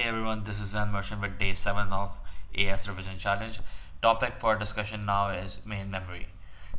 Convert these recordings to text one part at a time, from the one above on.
Hey everyone, this is Zain with day 7 of AS Revision Challenge. Topic for discussion now is main memory.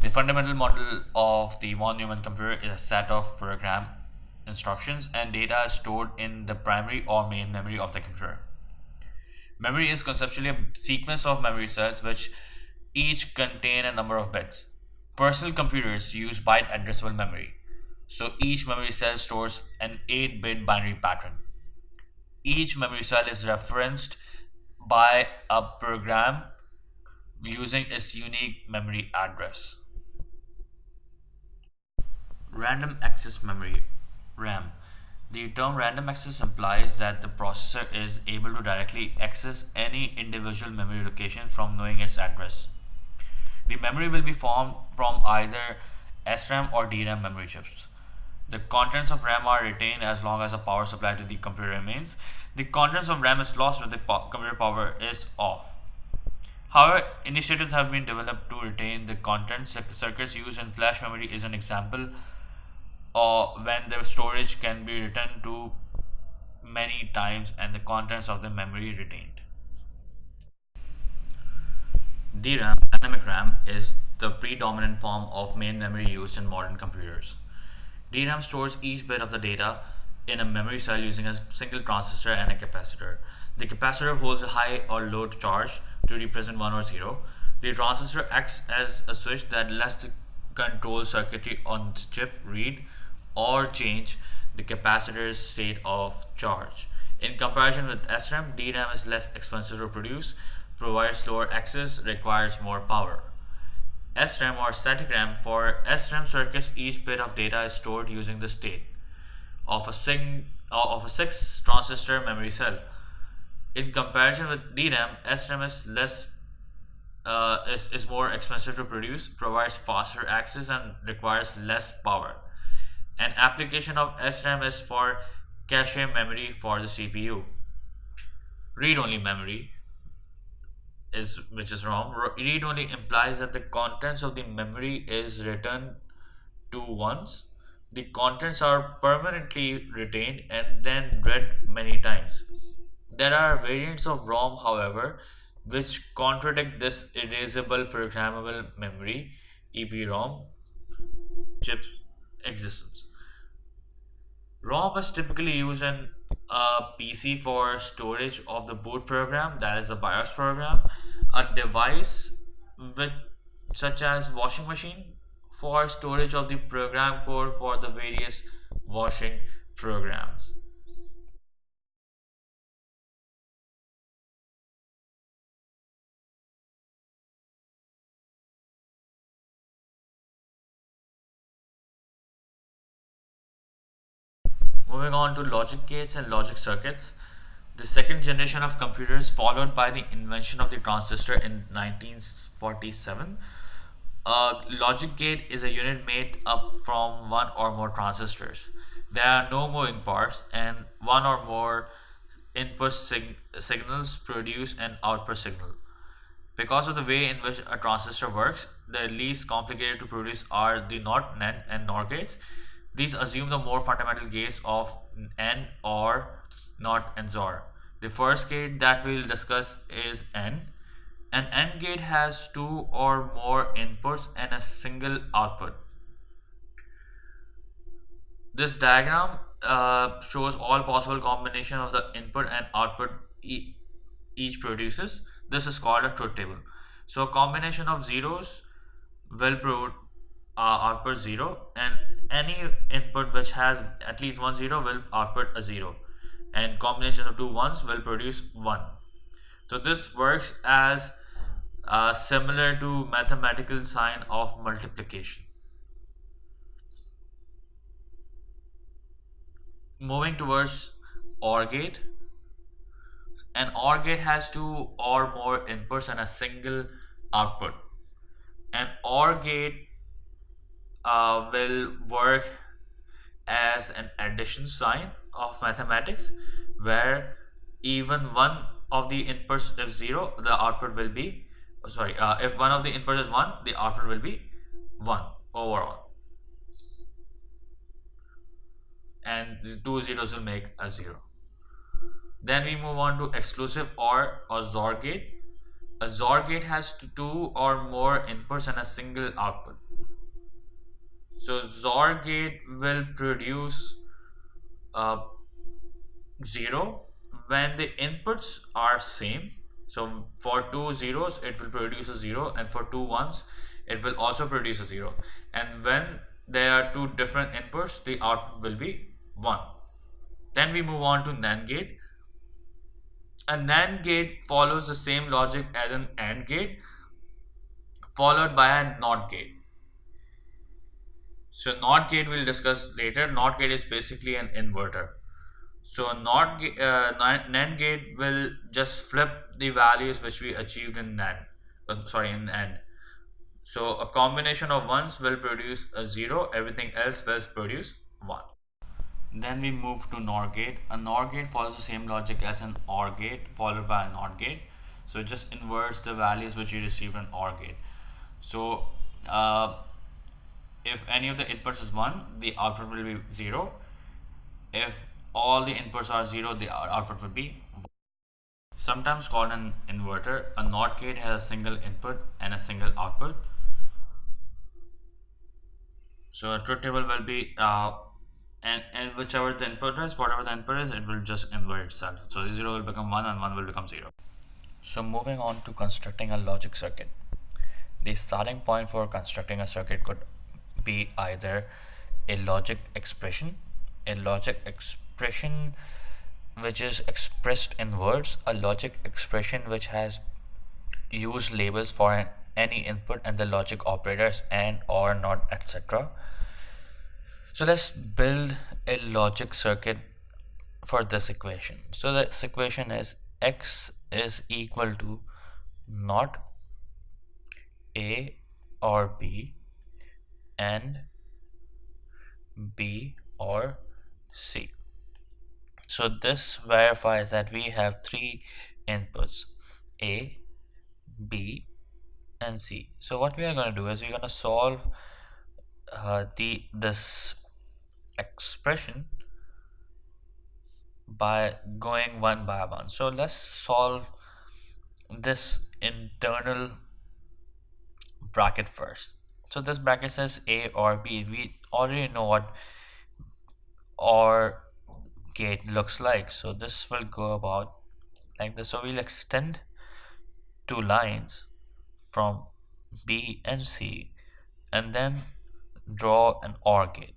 The fundamental model of the von Neumann computer is a set of program instructions and data is stored in the primary or main memory of the computer. Memory is conceptually a sequence of memory cells which each contain a number of bits. Personal computers use byte addressable memory. So each memory cell stores an 8-bit binary pattern. Each memory cell is referenced by a program using its unique memory address. Random access memory RAM. The term random access implies that the processor is able to directly access any individual memory location from knowing its address. The memory will be formed from either SRAM or DRAM memory chips. The contents of RAM are retained as long as the power supply to the computer remains. The contents of RAM is lost when the computer power is off. However, initiatives have been developed to retain the contents. Circuits used in flash memory is an example when the storage can be written to many times and the contents of the memory retained. DRAM, dynamic RAM, is the predominant form of main memory used in modern computers. DRAM stores each bit of the data in a memory cell using a single transistor and a capacitor. The capacitor holds a high or low charge to represent 1 or 0. The transistor acts as a switch that lets the control circuitry on the chip read or change the capacitor's state of charge. In comparison with SRAM, DRAM is less expensive to produce, provides slower access, requires more power. SRAM or static RAM. For SRAM circuits, each bit of data is stored using the state of a 6 transistor memory cell. In comparison with DRAM, SRAM is more expensive to produce, provides faster access, and requires less power. An application of SRAM is for cache memory for the CPU. Read-only memory which is wrong. Read-only implies that the contents of the memory is written to once. The contents are permanently retained and then read many times. There are variants of ROM, however, which contradict this erasable programmable memory (EPROM) chip existence. ROM is typically used in a PC for storage of the boot program, that is the BIOS program, a device with, such as washing machine, for storage of the program code for the various washing programs. Moving on to logic gates and logic circuits. The second generation of computers followed by the invention of the transistor in 1947. A logic gate is a unit made up from one or more transistors. There are no moving parts and one or more input signals produce an output signal. Because of the way in which a transistor works, the least complicated to produce are the NOT, NAND, and NOR gates. These assume the more fundamental gates of AND, OR, NOT, and XOR. The first gate that we'll discuss is AND. An AND gate has two or more inputs and a single output. This diagram shows all possible combination of the input and output each produces. This is called a truth table. So a combination of zeros will output 0, and any input which has at least one 0 will output a 0, and combination of two ones will produce 1. So this works as similar to mathematical sign of multiplication. Moving towards OR gate. An OR gate has two or more inputs and a single output. An OR gate will work as an addition sign of mathematics, where even one of the inputs is 0, the output will be if one of the inputs is 1, the output will be 1 overall, and the two zeros will make a 0. Then we move on to exclusive or XOR gate. A XOR gate has two or more inputs and a single output. So XOR gate will produce uh, 0 when the inputs are same. So for two zeros it will produce a 0, and for two ones it will also produce a 0, and when there are two different inputs the output will be 1. Then we move on to NAND gate. A NAND gate follows the same logic as an AND gate, followed by a NOT gate. So NOT gate we'll discuss later. NOT gate is basically an inverter. So NAND gate will just flip the values which we achieved in NAND. In AND. So a combination of ones will produce a 0. Everything else will produce 1. Then we move to NOR gate. A NOR gate follows the same logic as an OR gate followed by a NOT gate. So it just inverts the values which you received in OR gate. So if any of the inputs is 1, the output will be 0. If all the inputs are 0, the output will be 1. Sometimes called an inverter, a NOT gate has a single input and a single output. So a truth table will be and whichever the input is, whatever the input is, it will just invert itself. So 0 will become 1 and 1 will become 0. So moving on to constructing a logic circuit. The starting point for constructing a circuit could be either a logic expression which is expressed in words, a logic expression which has used labels for any input and the logic operators and or not, etc. So let's build a logic circuit for this equation. So this equation is x is equal to not a or b and b or c. So this verifies that we have three inputs, a, b and c. So what we are going to do is we're going to solve this expression by going one by one. So let's solve this internal bracket first. So this bracket says a or b. We already know what OR gate looks like. So this will go about like this. So we'll extend two lines from B and C and then draw an OR gate.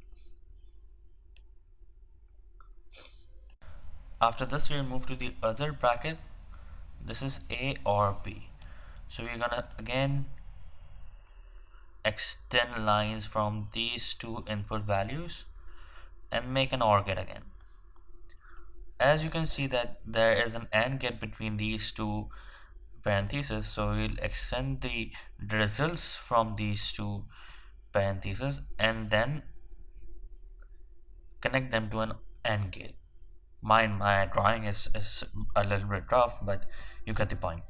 After this we'll move to the other bracket. This is A or B. So we're gonna again extend lines from these two input values and make an OR gate again. As you can see that there is an AND gate between these two parentheses, so we'll extend the results from these two parentheses and then connect them to an AND gate. My drawing is a little bit rough, but you get the point.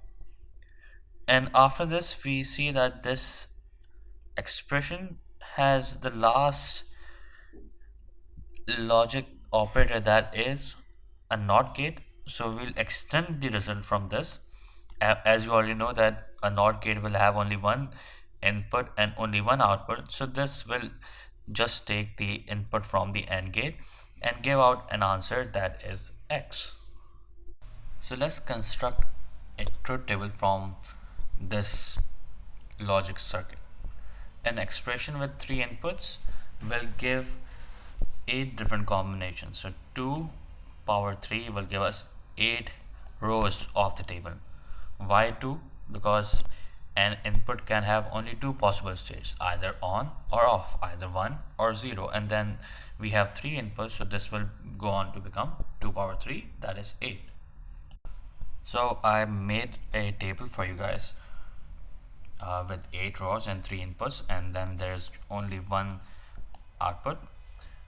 And after this we see that this expression has the last logic operator, that is a NOT gate. So we'll extend the result from this. As you already know that a NOT gate will have only one input and only one output, so this will just take the input from the AND gate and give out an answer that is X. So let's construct a truth table from this logic circuit. An expression with three inputs will give 8 different combinations. So 2 power 3 will give us 8 rows of the table. Why 2? Because an input can have only two possible states, either on or off, either 1 or 0, and then we have 3 inputs, so this will go on to become 2 power 3, that is 8. So I made a table for you guys with 8 rows and 3 inputs, and then there's only one output.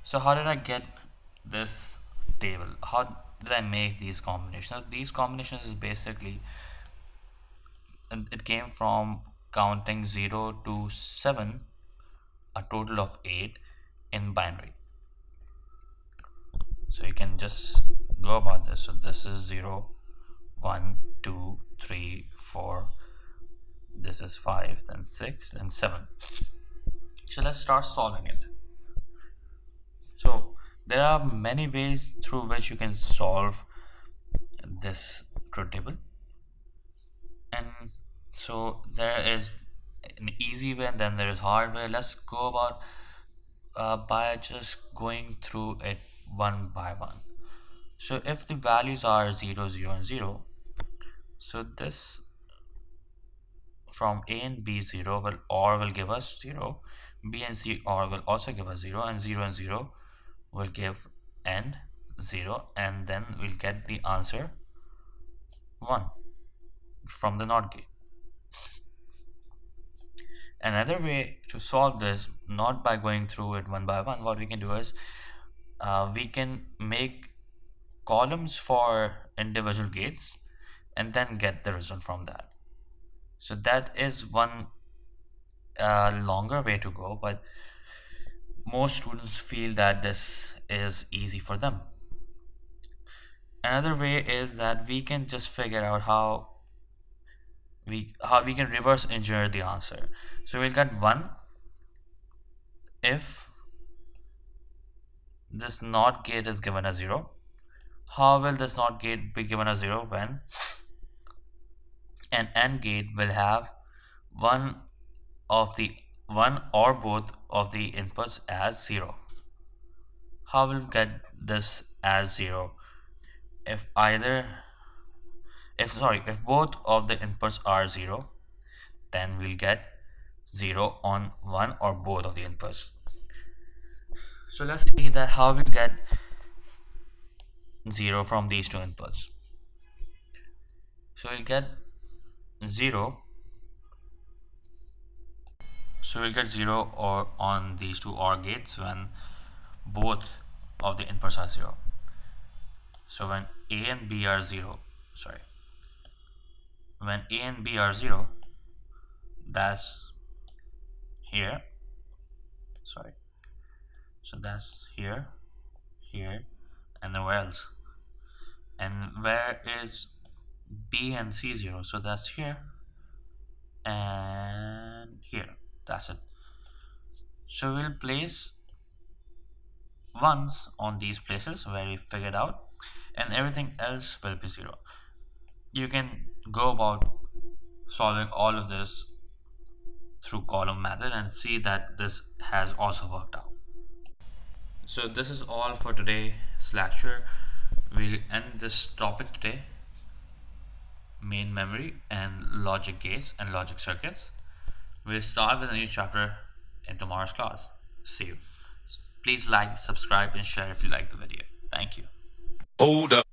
So how did I get this table? How did I make these combinations? These combinations is basically, it came from counting 0 to 7, a total of 8 in binary. So you can just go about this. So this is 0, 1, 2, 3, 4. This is 5, then 6, then 7. So let's start solving it. So there are many ways through which you can solve this truth table. And so there is an easy way and then there is hard way. Let's go about by just going through it one by one. So if the values are 0, 0, and 0, so this from A and B 0 will give us 0, B and C or will also give us 0, and 0 and 0 will give N 0, and then we'll get the answer 1 from the NOT gate. Another way to solve this, not by going through it one by one, what we can do is we can make columns for individual gates and then get the result from that. So that is one longer way to go, but most students feel that this is easy for them. Another way is that we can just figure out how we can reverse engineer the answer. So we'll get 1 if this NOT gate is given as 0. How will this NOT gate be given as 0 when an AND gate will have one or both of the inputs as 0? How will we get this as 0? If both of the inputs are 0, then we'll get 0 on one or both of the inputs. So let's see that how we get 0 from these two inputs. So we'll get 0. So we'll get 0 or on these two OR gates when both of the inputs are 0. So when A and B are 0, when A and B are 0, that's here. So that's here, and then where else? And where is B and C 0? So that's here and here. That's it. So we'll place ones on these places where we figured out, and everything else will be 0. You can go about solving all of this through column method and see that this has also worked out. So this is all for today's lecture. We'll end this topic today: main memory and logic gates and logic circuits. We'll start with a new chapter in tomorrow's class. See you. Please like, subscribe, and share if you like the video. Thank you. Hold up.